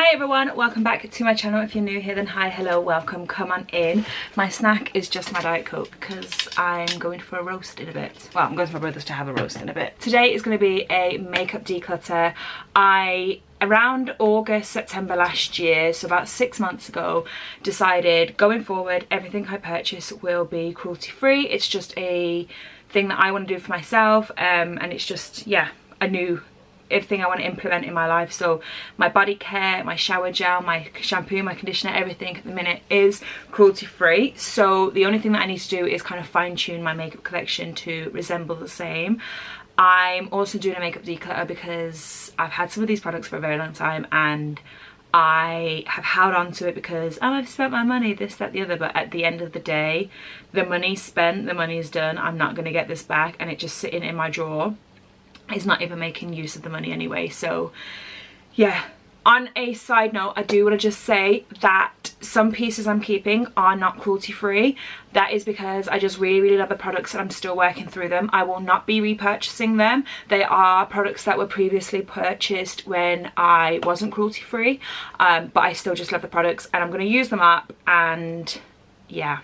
Hi everyone, welcome back to my channel. If you're new here, then hi, hello, welcome, come on in. My snack is just my Diet Coke because I'm going for a roast in a bit. Well, I'm going to my brother's to have a roast in a bit. Today is going to be a makeup declutter. Around August, September last year, so about 6 months ago, decided going forward everything I purchase will be cruelty free. It's just a thing that I want to do for myself, and it's just, yeah, a new everything I want to implement in my life. So my body care, my shower gel, my shampoo, my conditioner, everything at the minute is cruelty free. So the only thing that I need to do is kind of fine tune my makeup collection to resemble the same. I'm also doing a makeup declutter because I've had some of these products for a very long time and I have held on to it because, oh, I've spent my money, this, that, the other. But at the end of the day, the money's spent, the money's done. I'm not going to get this back, and it just sitting in my drawer. It's not even making use of the money anyway. So yeah, on a side note, I do want to just say that some pieces I'm keeping are not cruelty free. That is because I just really love the products and I'm still working through them. I will not be repurchasing them. They are products that were previously purchased when I wasn't cruelty free, but I still just love the products and I'm going to use them up and yeah,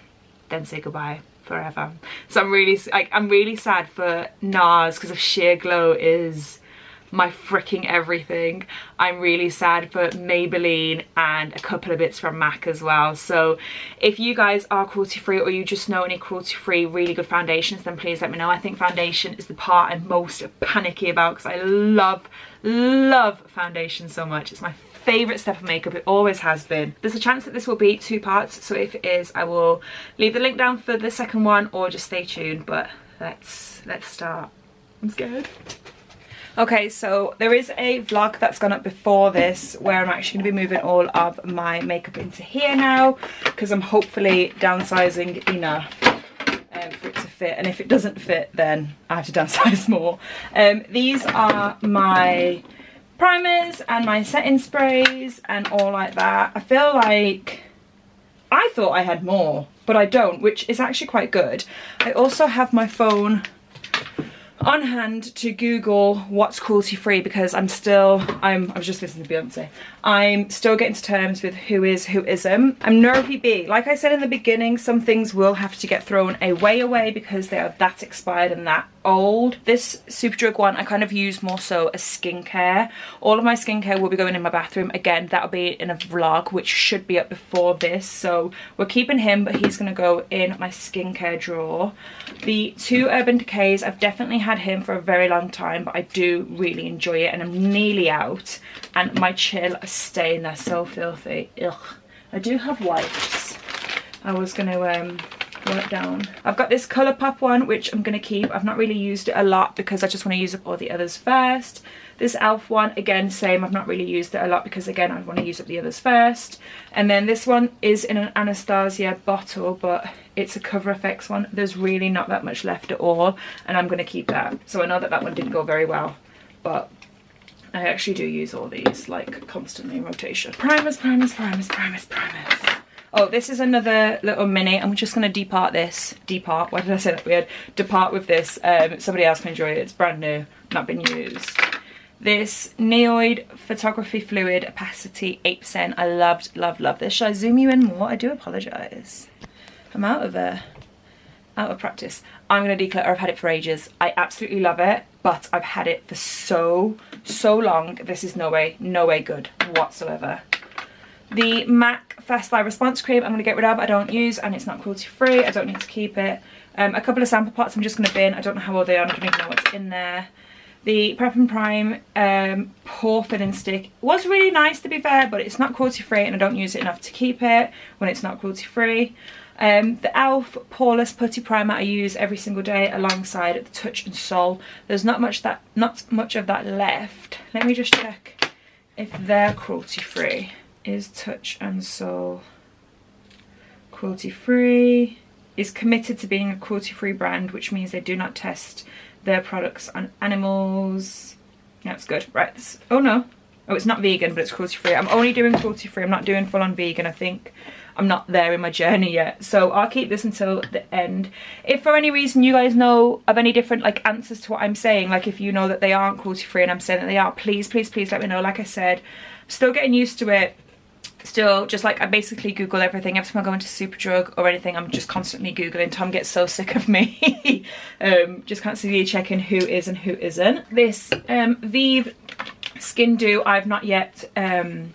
then say goodbye forever. So I'm really sad for NARS because of Sheer Glow is my freaking everything. I'm really sad for Maybelline and a couple of bits from MAC as well. So if you guys are cruelty free or you just know any cruelty free really good foundations, then please let me know. I think foundation is the part I'm most panicky about because I love foundation so much. It's my favourite step of makeup, it always has been. There's a chance that this will be 2 parts, so if it is, I will leave the link down for the second one or just stay tuned. But let's start. I'm scared. Okay, so there is a vlog that's gone up before this where I'm actually going to be moving all of my makeup into here now because I'm hopefully downsizing enough for it to fit, and if it doesn't fit then I have to downsize more. These are my primers and my setting sprays and all like that. I feel like I thought I had more, but I don't, which is actually quite good. I also have my phone on hand to Google what's cruelty free because I was just listening to Beyonce. I'm still getting to terms with who is, who isn't. I'm nervy bee. Like I said in the beginning, some things will have to get thrown away because they are that expired and that old. This Superdrug one I kind of use more so as skincare. All of my skincare will be going in my bathroom. Again, that'll be in a vlog which should be up before this, so we're keeping him, but he's going to go in my skincare drawer. The 2 Urban Decays, I've definitely had him for a very long time, but I do really enjoy it and I'm nearly out and my chill is staying there so filthy. Ugh. I do have wipes. I was going to work down. I've got this Colourpop one which I'm going to keep. I've not really used it a lot because I just want to use up all the others first. This e.l.f. one, again, same. I've not really used it a lot because, again, I want to use up the others first. And then this one is in an Anastasia bottle, but it's a Cover FX one. There's really not that much left at all, and I'm going to keep that. So I know that that one didn't go very well, but I actually do use all these, like, constantly in rotation. Primers. Oh, this is another little mini. I'm just going to depart this. Depart? Why did I say that weird? Depart with this. Somebody else can enjoy it. It's brand new, not been used. This Neoid Photography Fluid Opacity 8%. I love this. Should I zoom you in more? I do apologise. I'm out of practice. I'm going to declutter. I've had it for ages. I absolutely love it, but I've had it for so long. This is no way good whatsoever. The MAC Fast Eye Response Cream I'm going to get rid of. I don't use, and it's not cruelty free. I don't need to keep it. A couple of sample pots I'm just going to bin. I don't know how old they are. I don't even know what's in there. The Prep and Prime Pore Filling Stick was really nice, to be fair, but it's not cruelty free and I don't use it enough to keep it when it's not cruelty free. The e.l.f. Poreless Putty Primer I use every single day alongside the Touch and Soul. There's not much of that left. Let me just check if they're cruelty free. Is Touch and Soul cruelty free? Is committed to being a cruelty free brand, which means they do not test their products on animals. That's good. Right. Oh no. Oh, it's not vegan, but it's cruelty free. I'm only doing cruelty free. I'm not doing full on vegan. I think I'm not there in my journey yet. So I'll keep this until the end. If for any reason you guys know of any different like answers to what I'm saying, like if you know that they aren't cruelty free and I'm saying that they are, please let me know. Like I said, Still getting used to it. Still, just like I basically Google everything. Every time I go into Superdrug or anything, I'm just constantly Googling. Tom gets so sick of me. Just constantly checking who is and who isn't. This Vive Skin Dew I've not yet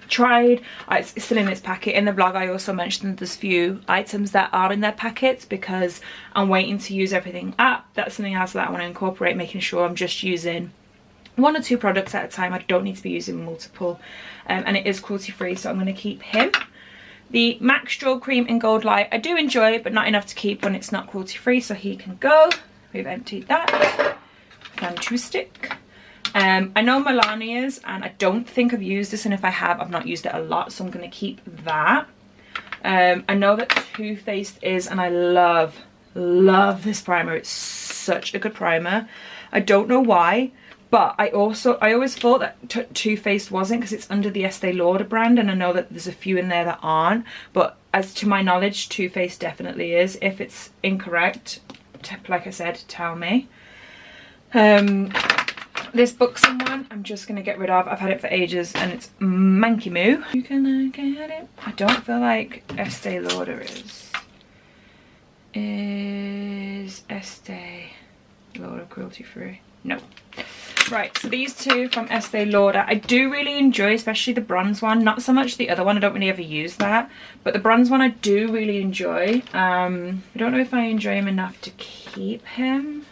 tried. It's still in its packet. In the vlog I also mentioned there's few items that are in their packets because I'm waiting to use everything up. That's something else that I want to incorporate, making sure I'm just using 1 or 2 products at a time. I don't need to be using multiple, and it is cruelty free, so I'm going to keep him. The MAC Straw Cream in Gold Light I do enjoy, but not enough to keep when it's not cruelty free, so he can go. We've emptied that. Fantastic. I know Melania's, and I don't think I've used this, and if I have, I've not used it a lot, so I'm going to keep that. I know that Too Faced is, and I love this primer. It's such a good primer. I don't know why, but I always thought that Too Faced wasn't, because it's under the Estee Lauder brand, and I know that there's a few in there that aren't, but as to my knowledge, Too Faced definitely is. If it's incorrect, like I said, tell me. This Buxom one, I'm just going to get rid of. I've had it for ages, and it's manky moo. You can get it. I don't feel like Estee Lauder is. Is Estee Lauder cruelty free? No. Right, so these 2 from Estee Lauder I do really enjoy, especially the bronze one. Not so much the other one, I don't really ever use that, but the bronze one I do really enjoy. I don't know if I enjoy him enough to keep him,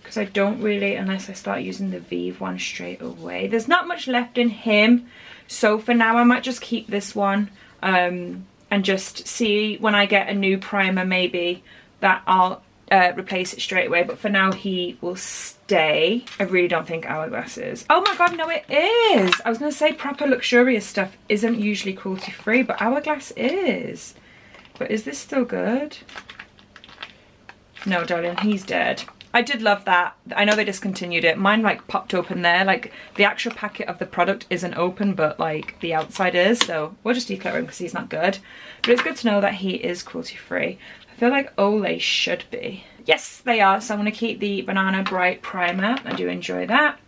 because I don't really, unless I start using the Vive one straight away. There's not much left in him, so for now I might just keep this one, and just see when I get a new primer maybe that I'll replace it straight away, but for now he will stay. I really don't think Hourglass is. Oh my god, no it is! I was going to say proper luxurious stuff isn't usually cruelty free, but Hourglass is. But is this still good? No darling, he's dead. I did love that. I know they discontinued it. Mine like popped open there. Like the actual packet of the product isn't open, but like the outside is, so we'll just declutter him because he's not good. But it's good to know that he is cruelty free. I feel like Olay should be. Yes, they are. So I'm going to keep the Banana Bright Primer. I do enjoy that.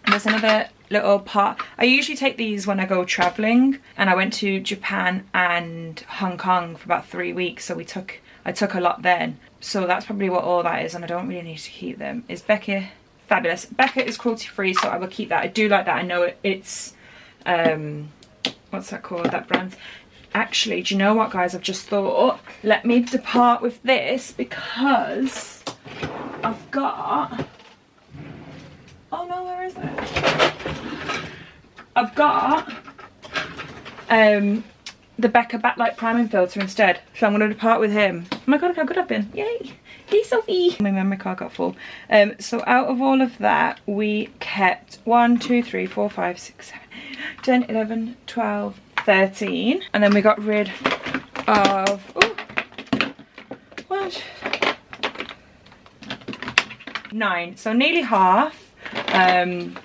And there's another little part. I usually take these when I go traveling, and I went to Japan and Hong Kong for about 3 weeks, so I took a lot then. So that's probably what all that is, and I don't really need to keep them. Is Becca fabulous? Becca is cruelty free, so I will keep that. I do like that. I know it's what's that called, that brand? Actually, do you know what, guys? I've just thought, let me depart with this because I've got, oh no, where is it? I've got the Becca Backlight Priming Filter instead, so I'm going to depart with him. Oh my god, look how good I've been. Yay! Hey Sophie! My memory card got full. So out of all of that, we kept 1, 2, 3, 4, 5, 6, 7, 8, 10, 11, 12, 13. And then we got rid of, what? 9. So nearly half. And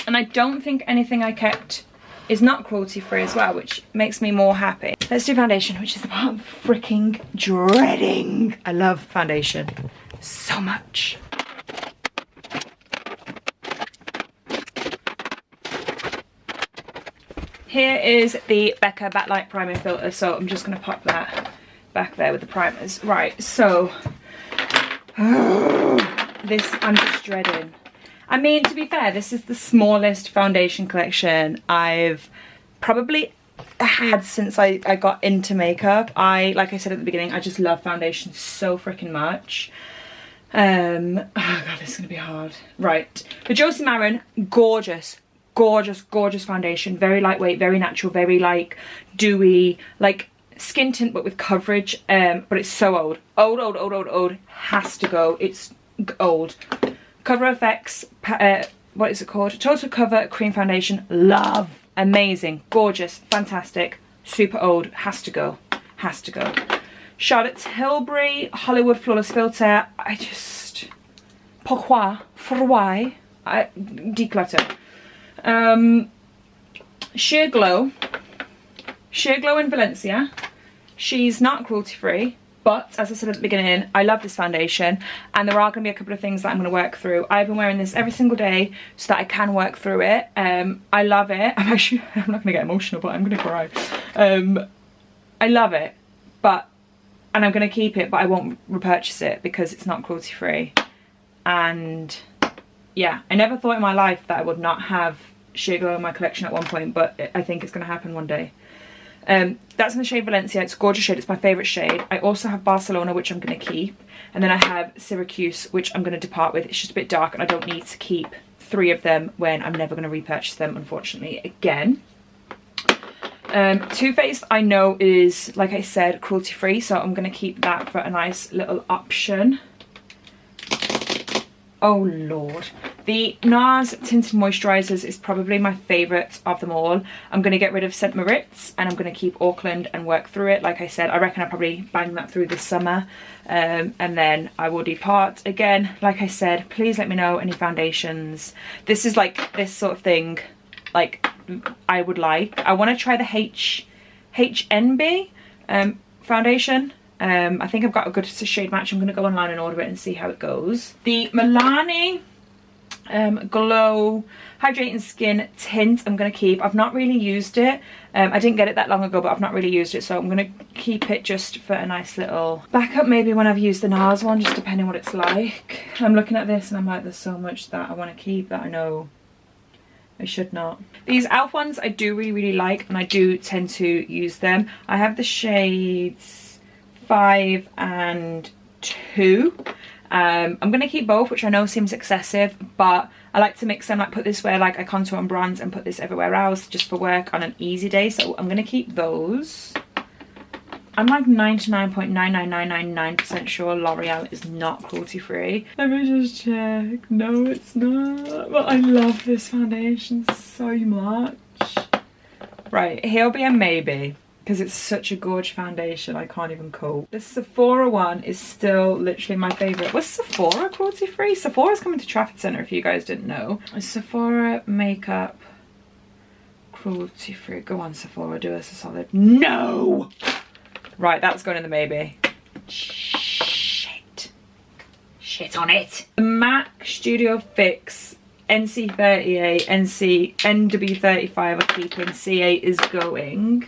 I don't think anything I kept is not cruelty free as well, which makes me more happy. Let's do foundation, which is the part I'm freaking dreading. I love foundation so much. Here is the Becca Backlight Priming Filter, so I'm just going to pop that back there with the primers. Right, so this I'm just dreading. I mean, to be fair, this is the smallest foundation collection I've probably had since I got into makeup. Like I said at the beginning, I just love foundation so freaking much. Oh god, this is gonna be hard. Right, the Josie Maran, gorgeous, gorgeous, gorgeous foundation. Very lightweight, very natural, very like dewy, like skin tint but with coverage. But it's so old. Old. Has to go. It's old. Cover FX, what is it called? Total Cover Cream Foundation. Love. Amazing. Gorgeous. Fantastic. Super old. Has to go. Has to go. Charlotte Tilbury Hollywood Flawless Filter. I just... Pourquoi? For why? Declutter. Sheer Glow. Sheer Glow in Valencia. She's not cruelty free, But as I said at the beginning, I love this foundation, and there are going to be a couple of things that I'm going to work through. I've been wearing this every single day so that I can work through it. I love it. I'm not going to get emotional, but I'm going to cry. I love it, and I'm going to keep it, but I won't repurchase it because it's not cruelty free. And yeah, I never thought in my life that I would not have Sheer Glow in my collection at one point, but I think it's going to happen one day. That's in the shade Valencia. It's a gorgeous shade. It's my favourite shade. I also have Barcelona, which I'm going to keep. And then I have Syracuse, which I'm going to depart with. It's just a bit dark, and I don't need to keep 3 of them when I'm never going to repurchase them, unfortunately, again. Too Faced, I know, is, like I said, cruelty free, so I'm going to keep that for a nice little option. Oh Lord. The NARS Tinted Moisturisers is probably my favourite of them all. I'm going to get rid of St. Moritz, and I'm going to keep Auckland and work through it. Like I said, I reckon I'll probably bang that through this summer. And then I will depart. Again, like I said, please let me know any foundations. This is like this sort of thing, like, I would like. I want to try the HNB foundation. I think I've got a good shade match. I'm going to go online and order it and see how it goes. The Milani Glow Hydrating Skin Tint I'm going to keep. I've not really used it. I didn't get it that long ago, but I've not really used it, so I'm going to keep it just for a nice little backup maybe when I've used the NARS one, just depending what it's like. I'm looking at this and I'm like, there's so much that I want to keep that I know I should not. These e.l.f. ones I do really like, and I do tend to use them. I have the shades 5 and 2. I'm going to keep both, which I know seems excessive, but I like to mix them, like put this where like I contour on bronze and put this everywhere else just for work on an easy day, so I'm going to keep those. I'm like 99.99999% sure L'Oreal is not cruelty free. Let me just check. No, it's not. But I love this foundation so much. Right, here'll be a maybe, because it's such a gorgeous foundation. I can't even cope. The Sephora one is still literally my favourite. Was Sephora cruelty free? Sephora's coming to Trafford Centre if you guys didn't know. Sephora makeup cruelty free. Go on, Sephora, do us a solid. No! Right, that's going in the maybe. Shit on it. The MAC Studio Fix NC38, NW35 are keeping, C8 is going.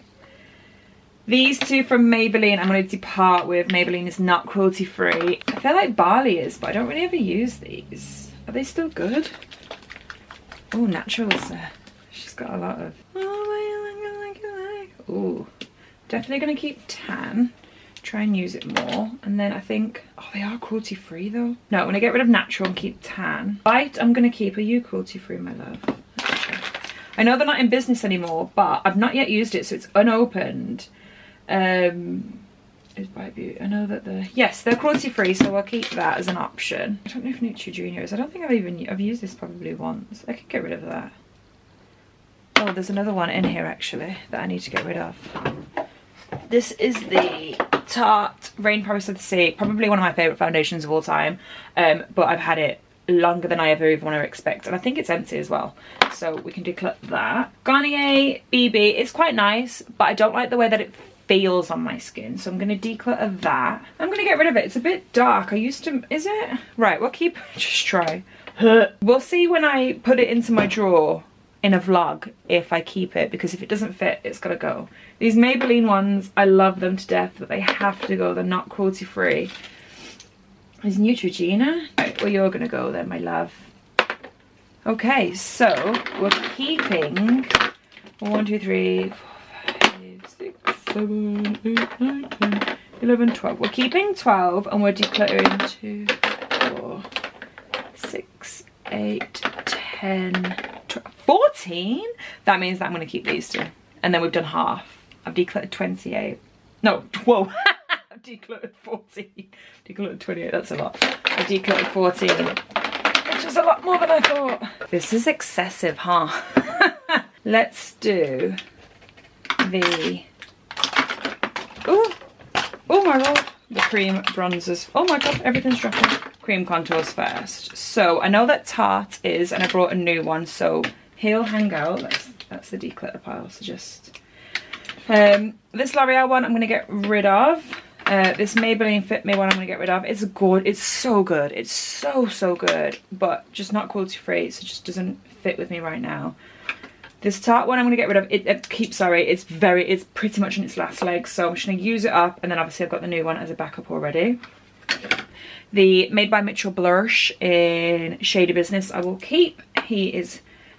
These two from Maybelline I'm going to depart with. Maybelline is not cruelty free. I feel like Barley is, but I don't really ever use these. Are they still good? Oh, Naturals there. She's got a lot of... Ooh. Definitely going to keep Tan. Try and use it more. And then I think... Oh, they are cruelty free though. No, I'm going to get rid of Natural and keep Tan. Bite I'm going to keep. Are you cruelty free, my love? I know they're not in business anymore, but I've not yet used it, so it's unopened. Is Bite Beauty? I know that yes, they're cruelty free, so I'll keep that as an option. I don't know if Neutrogena is. I don't think I've used this probably once. I could get rid of that. Oh, there's another one in here actually that I need to get rid of. This is the Tarte Rain Paris of the Sea, probably one of my favourite foundations of all time, but I've had it longer than I ever even want to expect, and I think it's empty as well, so we can declutter that. Garnier BB, it's quite nice, but I don't like the way that it feels on my skin, so I'm going to declutter that. I'm going to get rid of it. It's a bit dark. I used to... Is it? Right, we'll keep... Just try. We'll see when I put it into my drawer in a vlog if I keep it, because if it doesn't fit, it's got to go. These Maybelline ones, I love them to death, but they have to go. They're not cruelty free. Is Neutrogena? Right, well, you're going to go then, my love. Okay, so we're keeping 1, 2, 3, 4, 5, 6, 7, 8, 9, 10, 11, 12. We're keeping 12 and we're decluttering 2, 4, 6, 8, 10, 12, 14? That means that I'm going to keep these two. And then we've done half. I've decluttered 28. No, whoa. I've decluttered 40. Decluttered 28, that's a lot. I've decluttered 14. Which was a lot more than I thought. This is excessive, huh? Let's do the... Oh my god. The cream bronzers. Oh my god, everything's dropping. Cream contours first. So I know that Tarte is, and I brought a new one, so he'll hang out. That's the declutter pile, so just... this L'Oreal one I'm going to get rid of. This Maybelline Fit Me one I'm going to get rid of. It's good. It's so good. It's so good. But just not cruelty free. So it just doesn't fit with me right now. This Tarte one I'm going to get rid of. It's pretty much on its last leg. So I'm just going to use it up. And then obviously I've got the new one as a backup already. The Made by Mitchell Blush in Shady Business I will keep.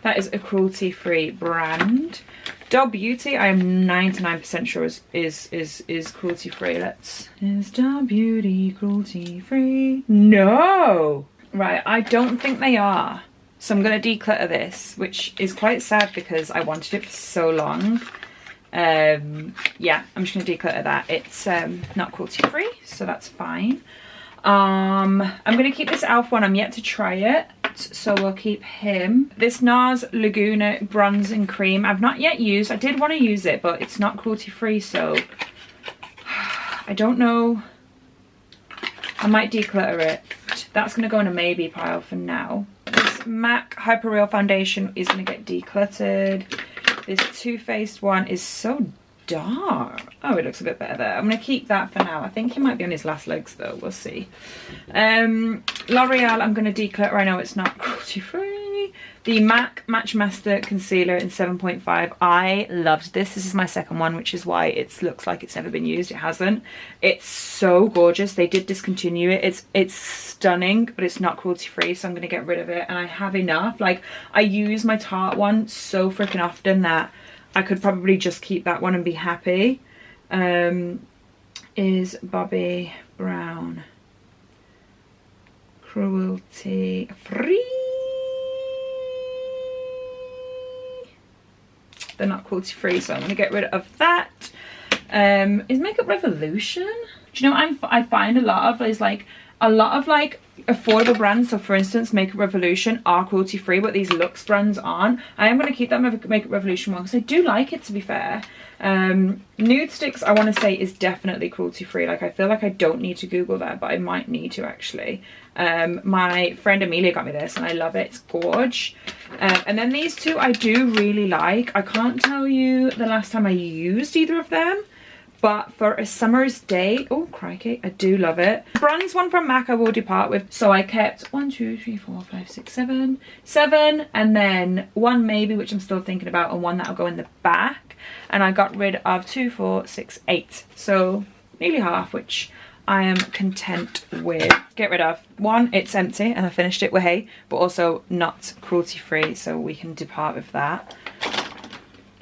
That is a cruelty free brand. Dog Beauty I am 99% sure is cruelty free. Is Dog Beauty cruelty free? No! Right, I don't think they are. So I'm going to declutter this, which is quite sad because I wanted it for so long. Yeah, I'm just going to declutter that. It's not cruelty free, so that's fine. I'm going to keep this e.l.f. one. I'm yet to try it, so we'll keep him. This NARS Laguna Bronze and Cream I've not yet used. I did want to use it, but it's not cruelty free, so I don't know. I might declutter it. That's going to go in a maybe pile for now. This MAC Hyper Real Foundation is going to get decluttered. This Too Faced one is so dark. Oh, it looks a bit better there. I'm going to keep that for now. I think he might be on his last legs though. We'll see. L'Oreal I'm going to declutter. I know it's not cruelty free. The MAC Match Master Concealer in 7.5. I loved this. This is my second one, which is why it looks like it's never been used. It hasn't. It's so gorgeous. They did discontinue it. It's stunning, but it's not cruelty free, so I'm going to get rid of it. And I have enough. Like, I use my Tarte one so freaking often that I could probably just keep that one and be happy. Is Bobbi Brown cruelty free? They're not cruelty free, so I'm going to get rid of that. Is Makeup Revolution? Do you know what I find a lot of is like affordable brands. So for instance, Makeup Revolution are cruelty free, but these luxe brands aren't. I am going to keep that Makeup Revolution one because I do like it, to be fair. Nude Sticks I want to say is definitely cruelty free. Like, I feel like I don't need to Google that, but I might need to actually. My friend Amelia got me this and I love it. It's gorge. And then these two I do really like. I can't tell you the last time I used either of them, but for a summer's day, oh crikey, I do love it. Bronze one from MAC I will depart with. So I kept 1, 2, 3, 4, 5, 6, 7, and then one maybe, which I'm still thinking about, and one that'll go in the back. And I got rid of 2, 4, 6, 8. So nearly half, which I am content with. Get rid of. One, it's empty and I finished it with hay, but also not cruelty free, so we can depart with that.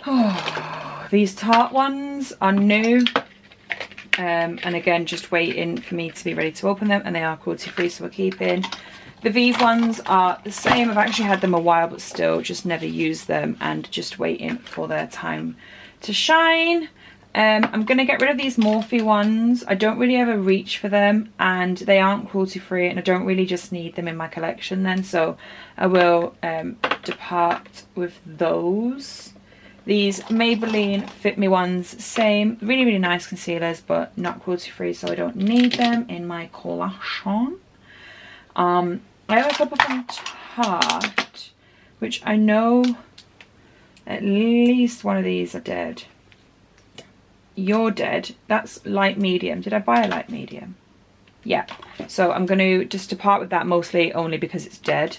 Oh, these Tarte ones are new. And again, just waiting for me to be ready to open them, and they are cruelty free, so we're keeping. The Vive ones are the same. I've actually had them a while, but still just never used them, and just waiting for their time to shine. I'm going to get rid of these Morphe ones. I don't really ever reach for them, and they aren't cruelty free, and I don't really just need them in my collection then, so I will depart with those. These Maybelline Fit Me ones, same, really nice concealers, but not cruelty free, so I don't need them in my collection. I have a couple from Tarte, which I know at least one of these are dead. You're dead. That's light medium. Did I buy a light medium? Yeah. So I'm going to just depart with that, mostly only because it's dead.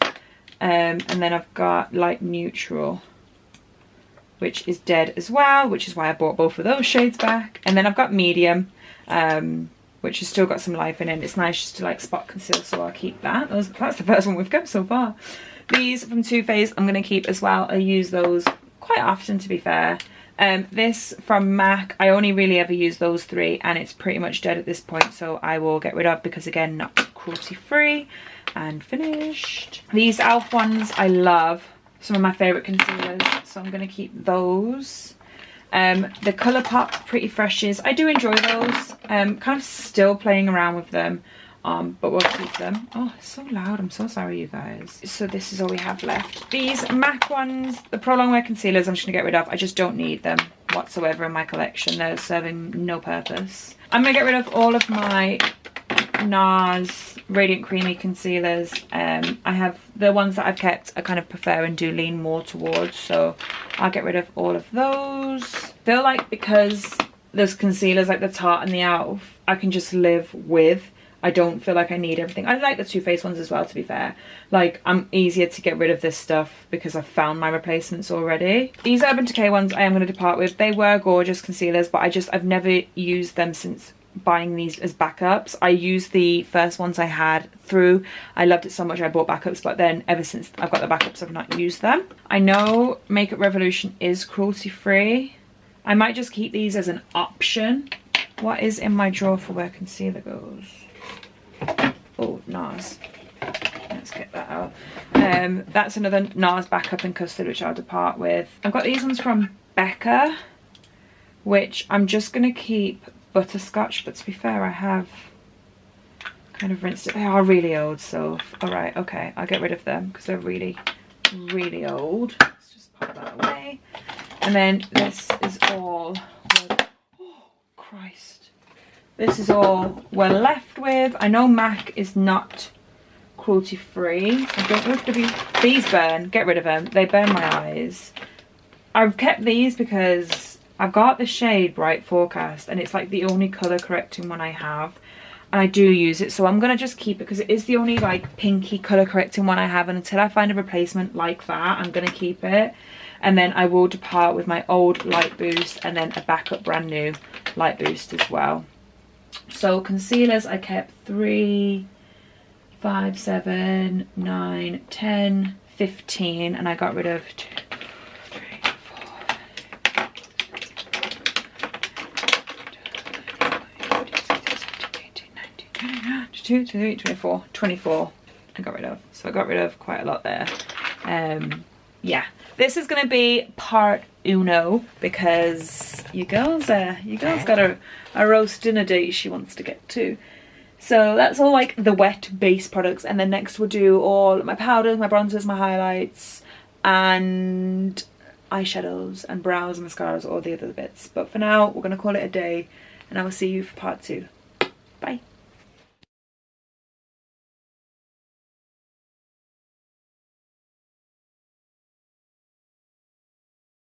And then I've got light neutral, which is dead as well, which is why I bought both of those shades back. And then I've got medium, which has still got some life in it. It's nice just to like spot conceal, so I'll keep that. That's the first one we've got so far. These from Too Faced I'm going to keep as well. I use those quite often, to be fair. This from MAC, I only really ever use those three, and it's pretty much dead at this point, so I will get rid of, because again, not cruelty free. And finished. These e.l.f. ones I love. Some of my favourite concealers, so I'm going to keep those. The Colourpop Pretty Freshes, I do enjoy those. Kind of still playing around with them, but we'll keep them. Oh, it's so loud, I'm so sorry you guys. So this is all we have left. These MAC ones, the Pro Longwear concealers, I'm just going to get rid of. I just don't need them whatsoever in my collection. They're serving no purpose. I'm going to get rid of all of my NARS Radiant Creamy concealers. I have the ones that I've kept I kind of prefer and do lean more towards, so I'll get rid of all of those. I feel like because there's concealers like the Tarte and the e.l.f., I can just live with. I don't feel like I need everything. I like the Too Faced ones as well, to be fair. Like, I'm easier to get rid of this stuff because I've found my replacements already. These Urban Decay ones I am going to depart with. They were gorgeous concealers, but I've never used them since buying these as backups. I used the first ones I had through. I loved it so much I bought backups, but then ever since I've got the backups, I've not used them. I know Makeup Revolution is cruelty free. I might just keep these as an option. What is in my drawer for where concealer goes? Oh, NARS. Let's get that out. That's another NARS backup in custard, which I'll depart with. I've got these ones from Becca, which I'm just going to keep butterscotch, but to be fair, I have kind of rinsed it. They are really old, so alright, okay, I'll get rid of them because they're really, really old. Let's just pop that away. And then this is all, oh Christ. This is all we're left with. I know MAC is not cruelty free. I don't know if these burn. Get rid of them. They burn my eyes. I've kept these because I've got the shade Bright Forecast and it's like the only colour correcting one I have. And I do use it, so I'm going to just keep it because it is the only like pinky colour correcting one I have, and until I find a replacement like that, I'm going to keep it. And then I will depart with my old Light Boost and then a backup brand new Light Boost as well. So concealers, I kept 3, 5, 7, 9, 10, 15, and I got rid of 2, 3, 4, 24 I got rid of. So I got rid of quite a lot there. Yeah, this is going to be part uno because your girl's got a roast dinner date she wants to get to. So that's all like the wet base products, and then next we'll do all my powders, my bronzers, my highlights, and eyeshadows and brows and mascaras, all the other bits. But for now, we're going to call it a day, and I will see you for part 2. Bye.